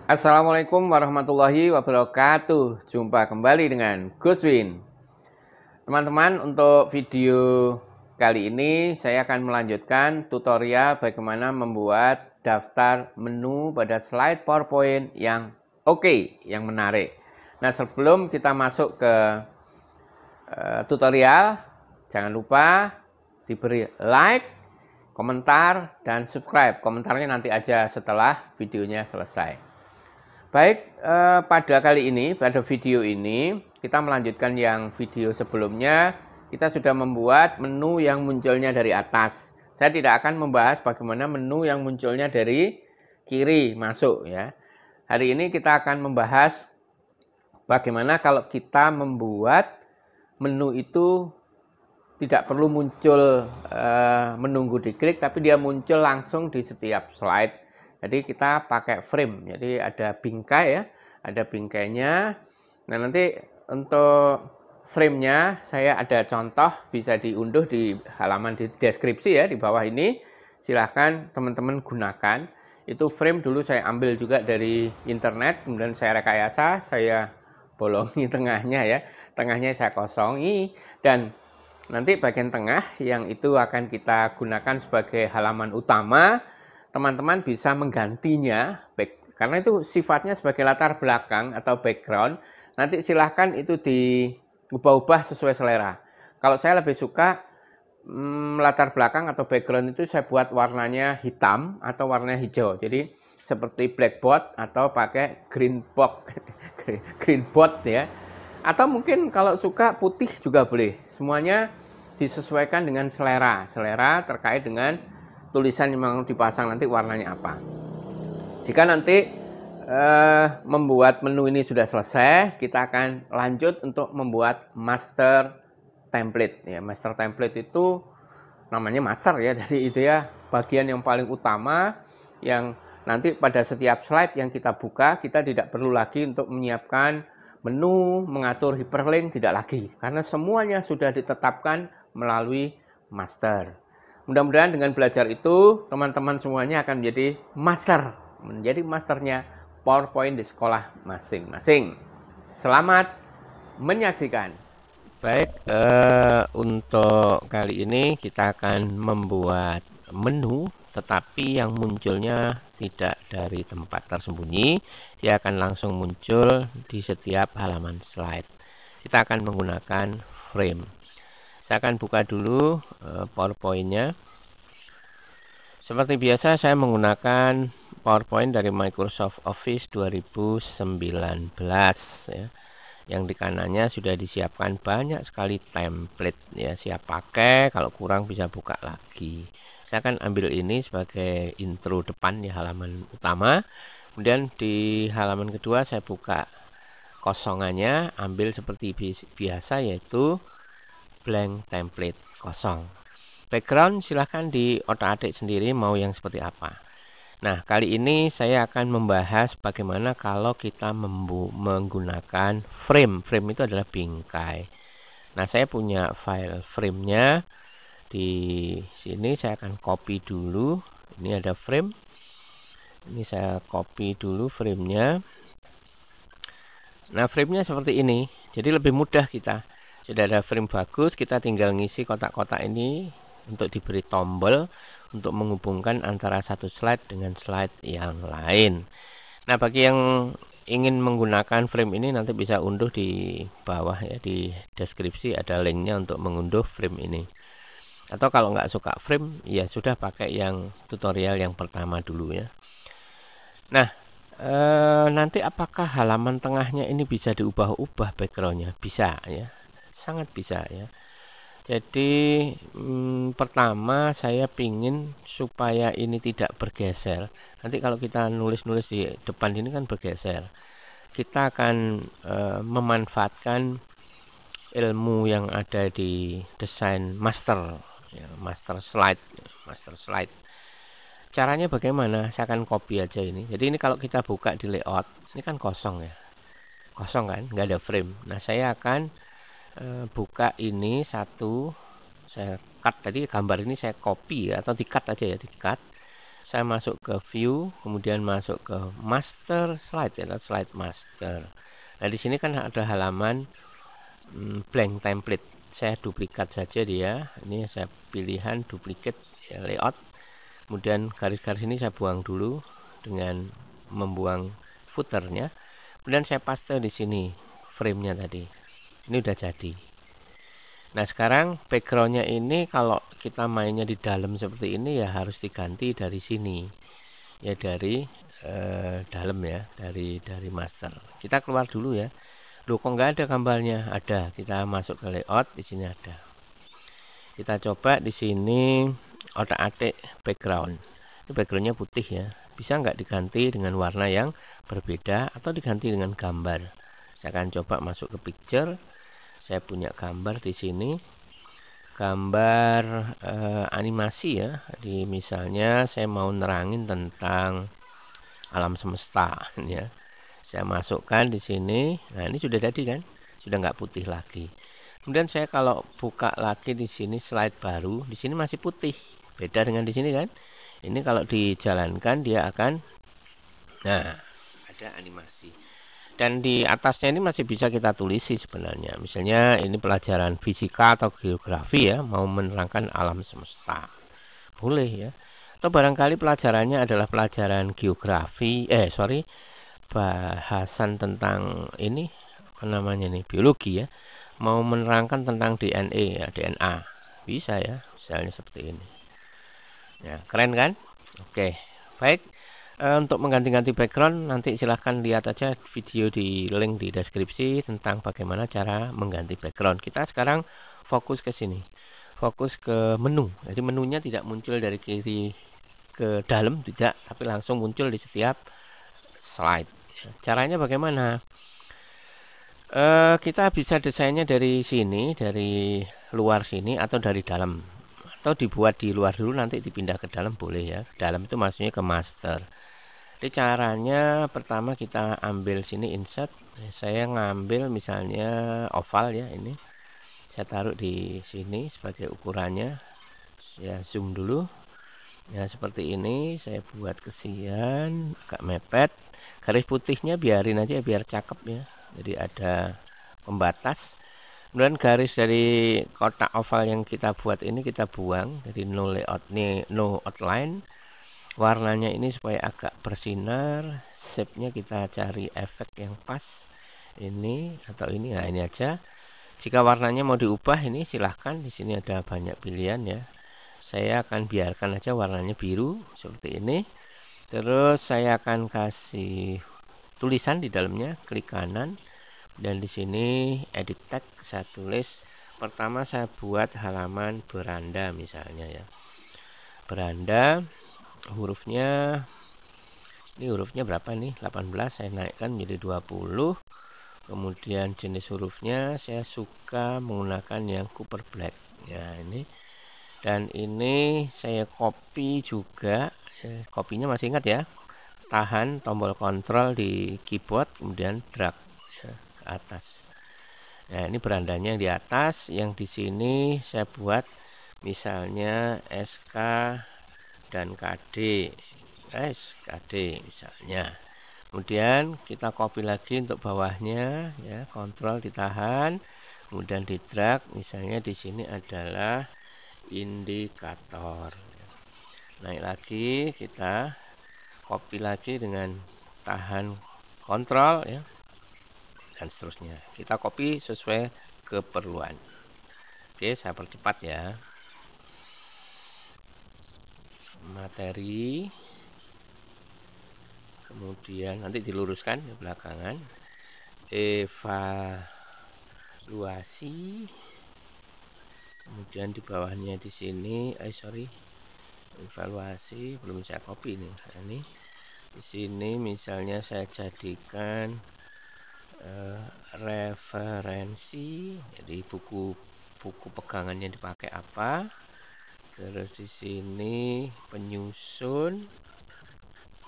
Assalamualaikum warahmatullahi wabarakatuh. Jumpa kembali dengan Gus Win. Teman-teman, untuk video kali ini saya akan melanjutkan tutorial bagaimana membuat daftar menu pada slide PowerPoint yang oke, yang menarik. Nah, sebelum kita masuk ke tutorial, jangan lupa diberi like, komentar, dan subscribe. Komentarnya nanti aja setelah videonya selesai. Baik, pada kali ini, pada video ini, kita melanjutkan yang video sebelumnya. Kita sudah membuat menu yang munculnya dari atas. Saya tidak akan membahas bagaimana menu yang munculnya dari kiri masuk ya. Hari ini kita akan membahas bagaimana kalau kita membuat menu itu tidak perlu muncul menunggu diklik, tapi dia muncul langsung di setiap slide. Jadi kita pakai frame, jadi ada bingkai ya, ada bingkainya. Nah, nanti untuk framenya saya ada contoh, bisa diunduh di halaman di deskripsi ya, di bawah ini. Silahkan teman-teman gunakan. Itu frame dulu saya ambil juga dari internet, kemudian saya rekayasa, saya bolongi tengahnya ya. Tengahnya saya kosongi, dan nanti bagian tengah yang itu akan kita gunakan sebagai halaman utama. Teman-teman bisa menggantinya, karena itu sifatnya sebagai latar belakang atau background. Nanti silahkan itu diubah-ubah sesuai selera. Kalau saya lebih suka latar belakang atau background itu saya buat warnanya hitam atau warnanya hijau. Jadi seperti blackboard atau pakai green box, green board ya. Atau mungkin kalau suka putih juga boleh. Semuanya disesuaikan dengan selera terkait dengan tulisan yang mau dipasang nanti warnanya apa. Jika nanti membuat menu ini sudah selesai, kita akan lanjut untuk membuat master template ya. Master template itu namanya master ya, jadi itu ya bagian yang paling utama yang nanti pada setiap slide yang kita buka, kita tidak perlu lagi untuk menyiapkan menu, mengatur hyperlink, tidak lagi, karena semuanya sudah ditetapkan melalui master. Mudah-mudahan dengan belajar itu, teman-teman semuanya akan menjadi masternya PowerPoint di sekolah masing-masing. Selamat menyaksikan. Baik, untuk kali ini kita akan membuat menu, tetapi yang munculnya tidak dari tempat tersembunyi. Dia akan langsung muncul di setiap halaman slide. Kita akan menggunakan frame. Saya akan buka dulu PowerPoint-nya. Seperti biasa saya menggunakan PowerPoint dari Microsoft Office 2019 ya. Yang di kanannya sudah disiapkan banyak sekali template ya, siap pakai, kalau kurang bisa buka lagi. Saya akan ambil ini sebagai intro depan di halaman utama. Kemudian di halaman kedua saya buka kosongannya, ambil seperti biasa yaitu blank template, kosong. Background silahkan di otak-atik sendiri mau yang seperti apa. Nah, kali ini saya akan membahas bagaimana kalau kita menggunakan frame. Frame itu adalah bingkai. Nah, saya punya file framenya di sini. Saya akan copy dulu. Ini ada frame. Ini saya copy dulu framenya. Nah, framenya seperti ini. Jadi lebih mudah kita. Sudah ada frame bagus, kita tinggal ngisi kotak-kotak ini untuk diberi tombol untuk menghubungkan antara satu slide dengan slide yang lain. Nah, bagi yang ingin menggunakan frame ini nanti bisa unduh di bawah ya, di deskripsi ada linknya untuk mengunduh frame ini. Atau kalau nggak suka frame, ya sudah pakai yang tutorial yang pertama dulu ya. Nah, nanti apakah halaman tengahnya ini bisa diubah-ubah backgroundnya? Bisa ya. Sangat bisa ya. Jadi pertama saya pingin supaya ini tidak bergeser. Nanti kalau kita nulis-nulis di depan ini kan bergeser. Kita akan memanfaatkan ilmu yang ada di desain master ya, master slide. Caranya bagaimana? Saya akan copy aja ini. Jadi ini kalau kita buka di layout, ini kan kosong ya. Kosong kan, nggak ada frame. Nah, saya akan buka ini satu, saya cut tadi gambar ini, saya copy ya, atau di cut aja ya, di cut. saya masuk ke view, kemudian masuk ke master slide atau slide master. Nah, di sini kan ada halaman blank template. Saya duplikat saja dia. Ini saya pilihan duplicate ya, layout. Kemudian garis-garis ini saya buang dulu dengan membuang footernya. Kemudian saya paste di sini frame-nya tadi. Ini udah jadi. Nah, sekarang backgroundnya ini kalau kita mainnya di dalam seperti ini ya harus diganti dari sini. Ya dari dalam ya, dari master. Kita keluar dulu ya. Loh, kok nggak ada gambarnya? Ada. Kita masuk ke layout, di sini ada. Kita coba di sini otak-atik background. Ini backgroundnya putih ya. Bisa nggak diganti dengan warna yang berbeda atau diganti dengan gambar? Saya akan coba masuk ke picture. Saya punya gambar di sini, gambar animasi ya. Jadi misalnya saya mau nerangin tentang alam semesta ya. Saya masukkan di sini. Nah, ini sudah jadi kan? Sudah nggak putih lagi. Kemudian saya kalau buka lagi di sini slide baru, di sini masih putih. Beda dengan di sini kan? Ini kalau dijalankan dia akan, nah, ada animasi. Dan di atasnya ini masih bisa kita tulisi sebenarnya. Misalnya ini pelajaran fisika atau geografi ya, mau menerangkan alam semesta. Boleh ya. Atau barangkali pelajarannya adalah pelajaran geografi, bahasan tentang ini apa namanya nih, biologi ya. Mau menerangkan tentang DNA ya, DNA. Bisa ya, misalnya seperti ini. Ya, keren kan? Oke. Baik. Untuk mengganti-ganti background nanti silahkan lihat aja video di link di deskripsi tentang bagaimana cara mengganti background. Kita sekarang fokus ke sini, fokus ke menu. Jadi menunya tidak muncul dari kiri ke dalam, tidak, tapi langsung muncul di setiap slide. Caranya bagaimana? Kita bisa desainnya dari sini, dari luar sini atau dari dalam, atau dibuat di luar dulu nanti dipindah ke dalam boleh ya. Dalam itu maksudnya ke master. Jadi caranya pertama kita ambil sini insert. Saya ngambil misalnya oval ya, ini saya taruh di sini sebagai ukurannya. Ya zoom dulu ya, seperti ini. Saya buat kesian agak mepet. Garis putihnya biarin aja biar cakep ya, jadi ada pembatas. Kemudian garis dari kotak oval yang kita buat ini kita buang, jadi no layout nih, no outline. Warnanya ini supaya agak bersinar. Shape-nya kita cari efek yang pas, ini atau ini. Nah, ini aja. Jika warnanya mau diubah ini silahkan, di sini ada banyak pilihan ya. Saya akan biarkan aja warnanya biru seperti ini. Terus saya akan kasih tulisan di dalamnya, klik kanan dan di sini edit text. Saya tulis, pertama saya buat halaman beranda misalnya ya. Beranda, hurufnya ini hurufnya berapa nih, 18, saya naikkan menjadi 20. Kemudian jenis hurufnya saya suka menggunakan yang Cooper Black ya, ini. Dan ini saya copy juga, kopinya masih ingat ya, tahan tombol kontrol di keyboard kemudian drag ya, ke atas. Nah, ini berandanya yang di atas, yang di sini saya buat misalnya SK dan KD, SKD misalnya. Kemudian kita copy lagi untuk bawahnya ya, kontrol ditahan, kemudian di drag. Misalnya di sini adalah indikator. Naik lagi, kita copy lagi dengan tahan kontrol ya, dan seterusnya. Kita copy sesuai keperluan. Oke, saya percepat ya. Materi, kemudian nanti diluruskan ke belakangan. Evaluasi, kemudian di bawahnya di sini, evaluasi belum saya copy nih. Nah, ini di sini misalnya saya jadikan referensi, jadi buku pegangannya dipakai apa. Terus di sini penyusun,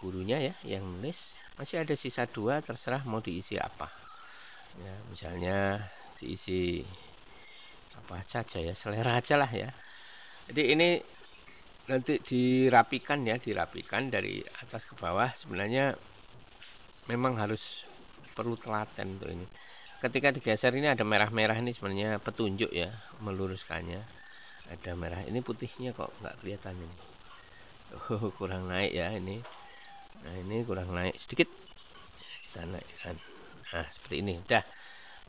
gurunya ya yang nulis. Masih ada sisa 2, terserah mau diisi apa ya, misalnya diisi apa saja ya, selera aja lah ya. Jadi ini nanti dirapikan ya, dirapikan dari atas ke bawah. Sebenarnya memang harus perlu telaten untuk ini. Ketika digeser ini ada merah-merah, ini sebenarnya petunjuk ya, meluruskannya. Ada merah, ini putihnya kok nggak kelihatan ini. Kurang naik ya ini. Nah ini kurang naik sedikit, kita naikkan. Nah seperti ini udah.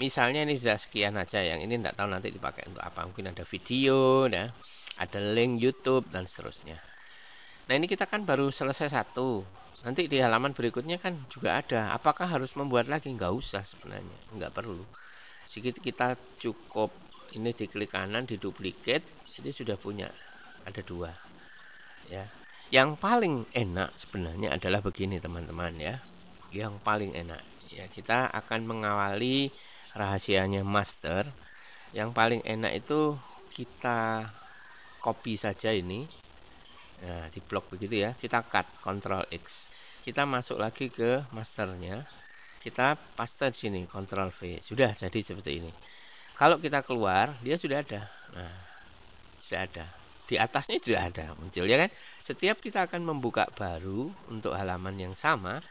Misalnya ini sudah sekian aja, yang ini enggak tahu nanti dipakai untuk apa. Mungkin ada video, nah, ada link YouTube dan seterusnya. Nah ini kita kan baru selesai satu. Nanti di halaman berikutnya kan juga ada. Apakah harus membuat lagi? Nggak usah sebenarnya, nggak perlu. Sedikit kita cukup ini diklik kanan, diduplikat, jadi sudah punya. Ada dua. Ya. Yang paling enak sebenarnya adalah begini teman-teman ya. Yang paling enak ya, kita akan mengawali rahasianya master. Yang paling enak itu kita copy saja ini. Nah, di blok begitu ya, kita cut Ctrl X. Kita masuk lagi ke masternya. Kita paste di sini Ctrl V. Sudah jadi seperti ini. Kalau kita keluar, dia sudah ada. Nah, sudah ada. Di atasnya sudah ada muncul ya kan. Setiap kita akan membuka baru untuk halaman yang sama,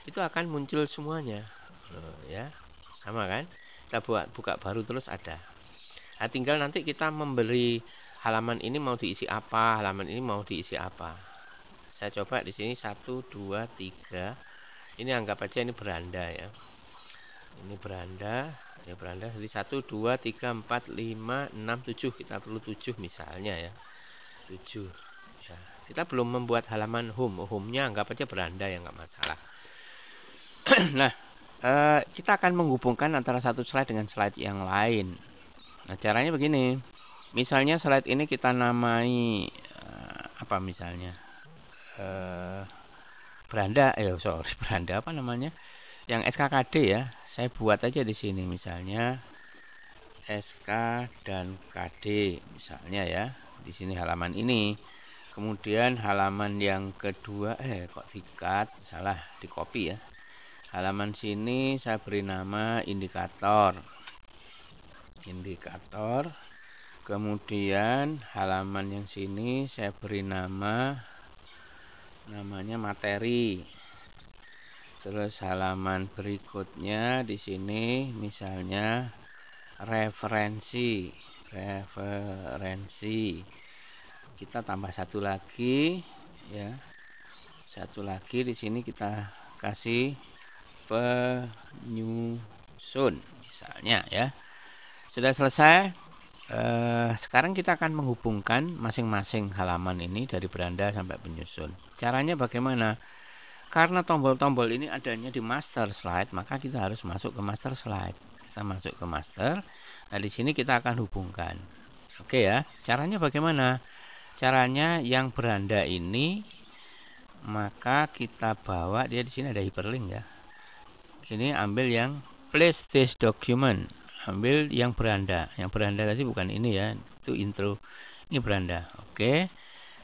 itu akan muncul semuanya. Ya, sama kan? Kita buka baru terus ada. Nah, tinggal nanti kita memberi halaman ini mau diisi apa, halaman ini mau diisi apa. Saya coba di sini 1, 2, 3. Ini anggap aja ini beranda ya. Ini beranda, ya beranda. Jadi 1, 2, 3, 4, 5, 6, 7. Kita perlu 7 misalnya ya. 7. Ya. Kita belum membuat halaman home. Home-nya anggap aja beranda ya, nggak masalah. Nah, kita akan menghubungkan antara satu slide dengan slide yang lain. Nah, caranya begini. Misalnya slide ini kita namai apa misalnya? Beranda, beranda apa namanya? Yang SKKD ya. Saya buat aja di sini misalnya SK dan KD misalnya ya. Di sini halaman ini. Kemudian halaman yang kedua kok di-cut, salah, di copy ya. Halaman sini saya beri nama indikator. Indikator. Kemudian halaman yang sini saya beri namanya materi. Terus halaman berikutnya di sini misalnya referensi. Kita tambah satu lagi ya. Satu lagi di sini kita kasih penyusun misalnya ya. Sudah selesai. Sekarang kita akan menghubungkan masing-masing halaman ini dari beranda sampai penyusun. Caranya bagaimana? Karena tombol-tombol ini adanya di master slide, maka kita harus masuk ke master slide. Kita masuk ke master. Nah, di sini kita akan hubungkan. Oke ya. Caranya bagaimana? Caranya yang beranda ini maka kita bawa dia di sini ada hyperlink ya. Ini ambil yang place this document. Ambil yang beranda. Yang beranda tadi bukan ini ya. Itu intro. Ini beranda. Oke.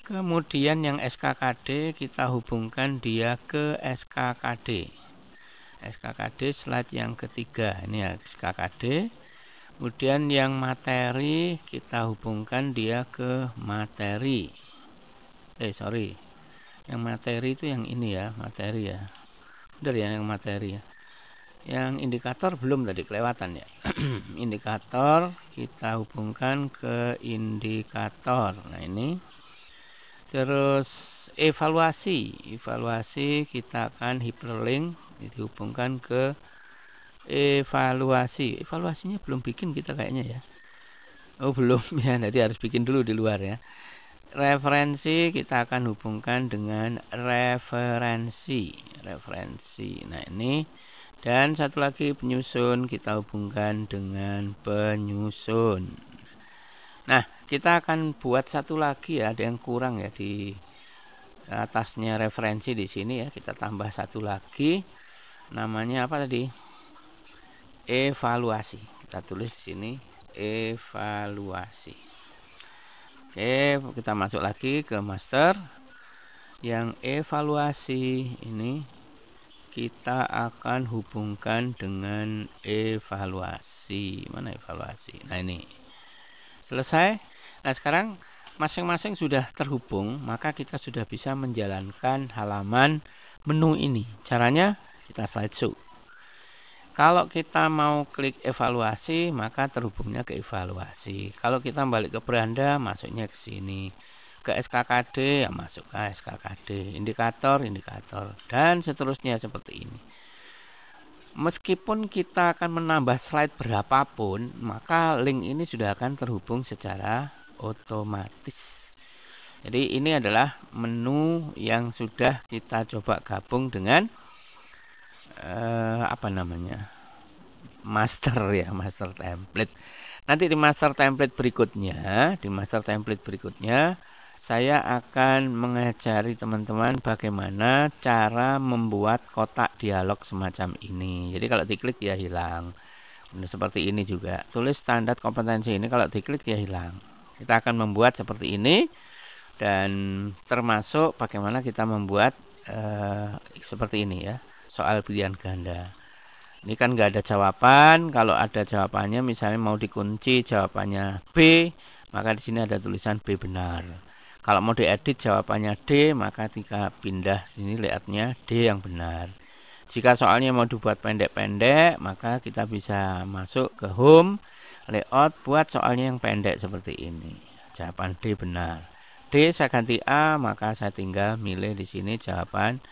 Kemudian yang SKKD kita hubungkan dia ke SKKD. SKKD slide yang ketiga. Ini ya SKKD. Kemudian yang materi kita hubungkan dia ke materi. Yang materi itu yang ini ya, materi ya. Benar ya yang materi ya. Yang indikator belum tadi kelewatan ya. Indikator kita hubungkan ke indikator. Nah ini. Terus evaluasi kita akan hyperlink dihubungkan ke evaluasinya belum bikin kita kayaknya ya. Oh belum ya, nanti harus bikin dulu di luar ya. Referensi kita akan hubungkan dengan referensi. Nah ini, dan satu lagi penyusun kita hubungkan dengan penyusun. Nah, kita akan buat satu lagi ya, ada yang kurang ya di atasnya referensi di sini ya. Kita tambah satu lagi. Namanya apa tadi? Evaluasi. Kita tulis di sini evaluasi. Oke, kita masuk lagi ke master. Yang evaluasi ini kita akan hubungkan dengan evaluasi. Mana evaluasi? Nah, ini. Selesai. Nah, sekarang masing-masing sudah terhubung, maka kita sudah bisa menjalankan halaman menu ini. Caranya kita slideshow. Kalau kita mau klik evaluasi, maka terhubungnya ke evaluasi. Kalau kita balik ke beranda, masuknya ke sini. Ke SKKD, ya masuk ke SKKD. Indikator, dan seterusnya seperti ini. Meskipun kita akan menambah slide berapapun, maka link ini sudah akan terhubung secara otomatis. Jadi ini adalah menu yang sudah kita coba gabung dengan master template. Nanti di master template berikutnya saya akan mengajari teman-teman bagaimana cara membuat kotak dialog semacam ini. Jadi kalau diklik dia hilang. Nah, seperti ini juga. Tulis standar kompetensi ini, kalau diklik dia hilang. Kita akan membuat seperti ini, dan termasuk bagaimana kita membuat seperti ini ya, soal pilihan ganda. Ini kan nggak ada jawaban. Kalau ada jawabannya, misalnya mau dikunci jawabannya B, maka di sini ada tulisan B benar. Kalau mau diedit jawabannya D, maka jika pindah sini lihatnya D yang benar. Jika soalnya mau dibuat pendek-pendek, maka kita bisa masuk ke home, layout, buat soalnya yang pendek seperti ini. Jawaban D benar. D saya ganti A, maka saya tinggal milih di sini jawaban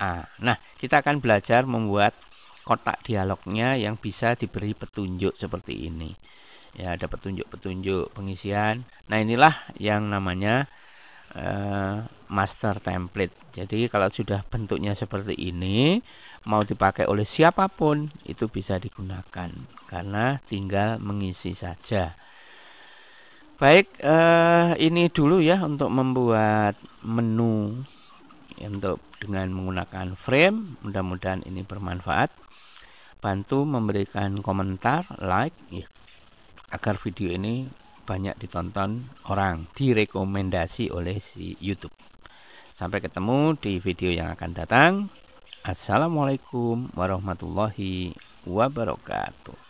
A. Nah, kita akan belajar membuat kotak dialognya yang bisa diberi petunjuk seperti ini. Ya, ada petunjuk-petunjuk pengisian. Nah, inilah yang namanya master template. Jadi kalau sudah bentuknya seperti ini, mau dipakai oleh siapapun itu bisa digunakan, karena tinggal mengisi saja. Baik, ini dulu ya untuk membuat menu untuk dengan menggunakan frame. Mudah-mudahan ini bermanfaat. Bantu memberikan komentar, like ya, agar video ini banyak ditonton orang, direkomendasi oleh si YouTube. Sampai ketemu di video yang akan datang. Assalamualaikum warahmatullahi wabarakatuh.